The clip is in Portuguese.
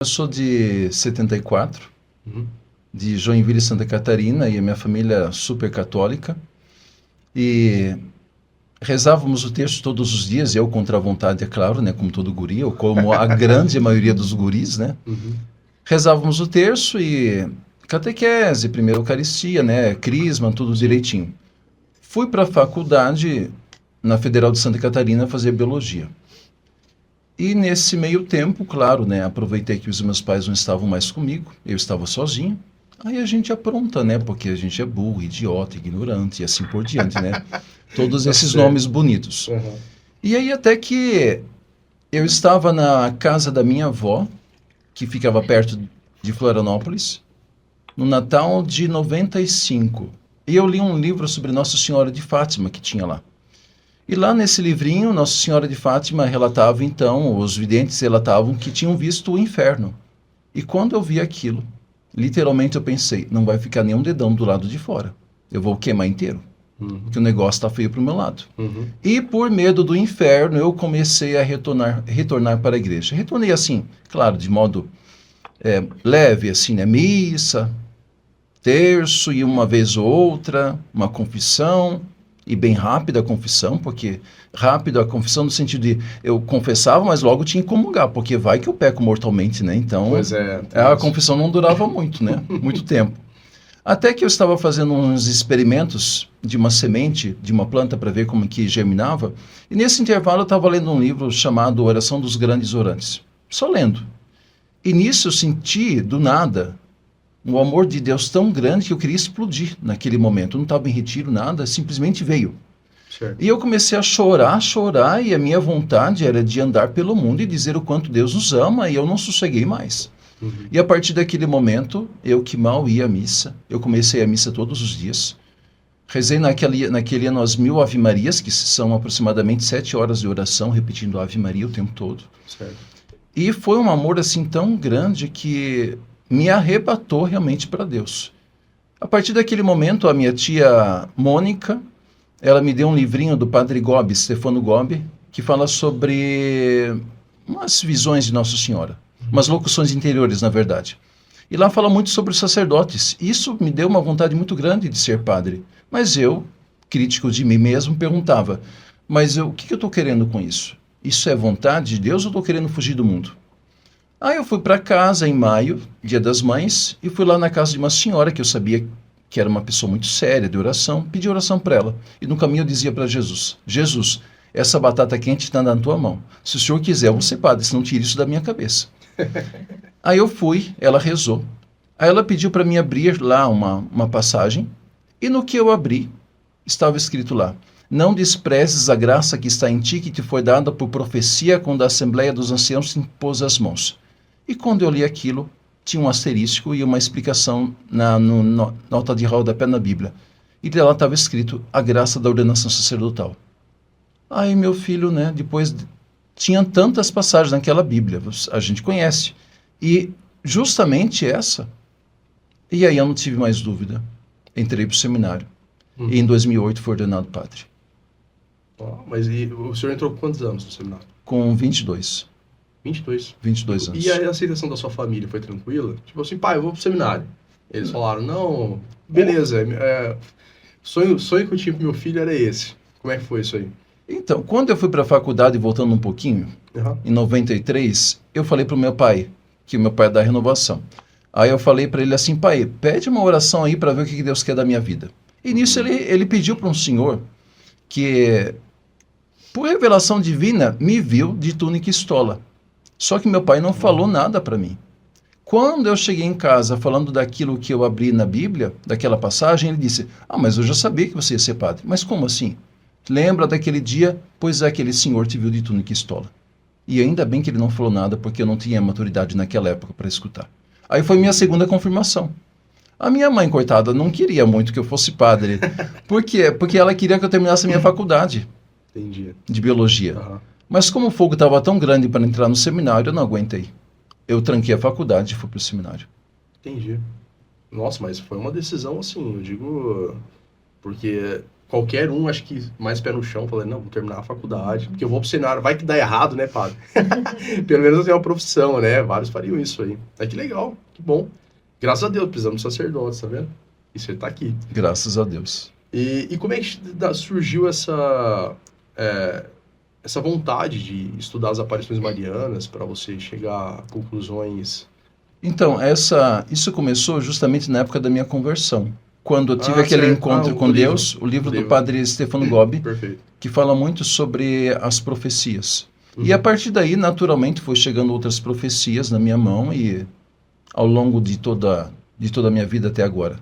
Eu sou de 74, Uhum. de Joinville, Santa Catarina, e a minha família é super católica. E rezávamos o terço todos os dias, eu contra a vontade, é claro, né, como todo guri, ou como a grande maioria dos guris, né? Uhum. Rezávamos o terço e catequese, primeira Eucaristia, né, crisma, tudo direitinho. Fui para a faculdade na Federal de Santa Catarina fazer biologia. E nesse meio tempo, claro, né, aproveitei que os meus pais não estavam mais comigo, eu estava sozinho. Aí a gente apronta, né, porque a gente é burro, idiota, ignorante e assim por diante, né? Todos Tá esses certo. nomes bonitos. Uhum. E aí até que eu estava na casa da minha avó, que ficava perto de Florianópolis, no Natal de 95. E eu li um livro sobre Nossa Senhora de Fátima que tinha lá. E lá nesse livrinho, Nossa Senhora de Fátima relatava então, os videntes relatavam que tinham visto o inferno. E quando eu vi aquilo, literalmente eu pensei, não vai ficar nenhum dedão do lado de fora. Eu vou queimar inteiro, Uhum. que o negócio está feio pro meu lado. Uhum. E por medo do inferno, eu comecei a retornar para a igreja. Retornei assim, claro, de modo leve, assim, né? Missa, terço e uma vez ou outra, uma confissão, e bem rápida a confissão, porque rápido a confissão no sentido de eu confessava, mas logo tinha que comungar, porque vai que eu peco mortalmente, né? Então, Pois é, a tem isso. confissão não durava muito, né? Muito tempo. Até que eu estava fazendo uns experimentos de uma semente, de uma planta, para ver como que germinava, e nesse intervalo eu estava lendo um livro chamado Oração dos Grandes Orantes. Só lendo. E nisso eu senti, do nada, um amor de Deus tão grande que eu queria explodir naquele momento. Eu não estava em retiro, nada, simplesmente veio. Certo. E eu comecei a chorar, e a minha vontade era de andar pelo mundo e dizer o quanto Deus nos ama, e eu não sosseguei mais. Uhum. E a partir daquele momento, eu que mal ia à missa, eu comecei a missa todos os dias. Rezei naquele ano as 1000 Ave Marias, que são aproximadamente 7 horas de oração, repetindo a Ave Maria o tempo todo. Certo. E foi um amor assim tão grande que me arrebatou realmente para Deus. A partir daquele momento, a minha tia Mônica, ela me deu um livrinho do Padre Gobi, Stefano Gobi, que fala sobre umas visões de Nossa Senhora, umas locuções interiores, na verdade. E lá fala muito sobre os sacerdotes. Isso me deu uma vontade muito grande de ser padre. Mas eu, crítico de mim mesmo, perguntava, mas o que eu estou querendo com isso? Isso é vontade de Deus ou estou querendo fugir do mundo? Aí eu fui para casa em maio, Dia das Mães, e fui lá na casa de uma senhora que eu sabia que era uma pessoa muito séria de oração, pedi oração para ela. E no caminho eu dizia para Jesus, Jesus, essa batata quente está na tua mão. Se o senhor quiser, eu vou ser padre, senão tire isso da minha cabeça. Aí eu fui, ela rezou. Aí ela pediu para mim abrir lá uma passagem, e no que eu abri, estava escrito lá, não desprezes a graça que está em ti, que te foi dada por profecia, quando a Assembleia dos Anciãos te impôs as mãos. E quando eu li aquilo, tinha um asterisco e uma explicação na nota de rodapé na Bíblia. E lá estava escrito a graça da ordenação sacerdotal. Aí meu filho, né, depois tinha tantas passagens naquela Bíblia, a gente conhece. E justamente essa. E aí eu não tive mais dúvida. Entrei para o seminário. E em 2008 fui ordenado padre. Mas e o senhor entrou com quantos anos no seminário? Com 22. 22. 22 anos. E a aceitação da sua família foi tranquila? Tipo assim, pai, eu vou pro seminário. Eles falaram, não, beleza, sonho que eu tinha pro meu filho era esse. Como é que foi isso aí? Então, quando eu fui para a faculdade, voltando um pouquinho, Uhum. em 93, eu falei para o meu pai, que o meu pai é da renovação. Aí eu falei para ele assim, pai, pede uma oração aí para ver o que Deus quer da minha vida. E nisso ele pediu para um senhor que, por revelação divina, me viu de túnica e estola. Só que meu pai não falou nada para mim. Quando eu cheguei em casa falando daquilo que eu abri na Bíblia, daquela passagem, ele disse, mas eu já sabia que você ia ser padre. Mas como assim? Lembra daquele dia? Pois é, aquele senhor te viu de túnica e estola. E ainda bem que ele não falou nada, porque eu não tinha maturidade naquela época para escutar. Aí foi minha segunda confirmação. A minha mãe, coitada, não queria muito que eu fosse padre. Por quê? Porque ela queria que eu terminasse a minha faculdade. Entendi. De biologia. Uhum. Mas como o fogo estava tão grande para entrar no seminário, eu não aguentei. Eu tranquei a faculdade e fui para o seminário. Entendi. Nossa, mas foi uma decisão assim, eu digo, porque qualquer um, acho que mais pé no chão, falando, não, vou terminar a faculdade, porque eu vou pro cenário, vai que dá errado, né, padre? Pelo menos eu tenho uma profissão, né? Vários fariam isso aí. Que legal, que bom. Graças a Deus, precisamos de sacerdotes, tá vendo? E você tá aqui. Graças a Deus. E como é que surgiu essa vontade de estudar as aparições marianas para você chegar a conclusões? Então, isso começou justamente na época da minha conversão. Quando eu tive aquele certo. encontro com Deus, o livro do padre Stefano Gobbi, Perfeito. que fala muito sobre as profecias. E a partir daí, naturalmente, foi chegando outras profecias na minha mão e ao longo de toda a minha vida até agora.